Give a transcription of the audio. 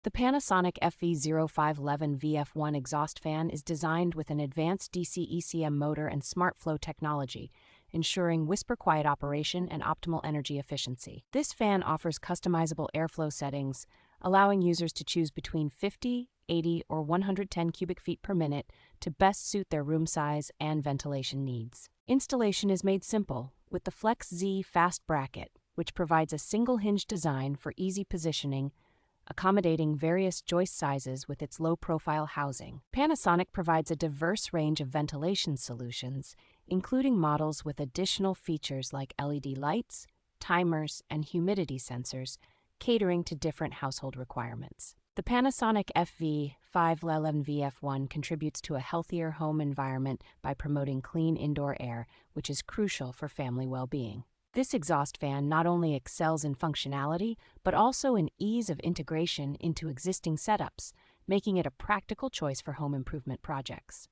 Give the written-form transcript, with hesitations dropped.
The Panasonic FV-0511VF1 Exhaust Fan is designed with an advanced DC-ECM motor and SmartFlow technology, ensuring whisper-quiet operation and optimal energy efficiency. This fan offers customizable airflow settings, allowing users to choose between 50, 80, or 110 cubic feet per minute to best suit their room size and ventilation needs. Installation is made simple with the Flex Z Fast Bracket, which provides a single-hinge design for easy positioning, accommodating various joist sizes with its low-profile housing. Panasonic provides a diverse range of ventilation solutions, including models with additional features like LED lights, timers, and humidity sensors, catering to different household requirements. The Panasonic FV-0511VF1 contributes to a healthier home environment by promoting clean indoor air, which is crucial for family well-being. This exhaust fan not only excels in functionality, but also in ease of integration into existing setups, making it a practical choice for home improvement projects.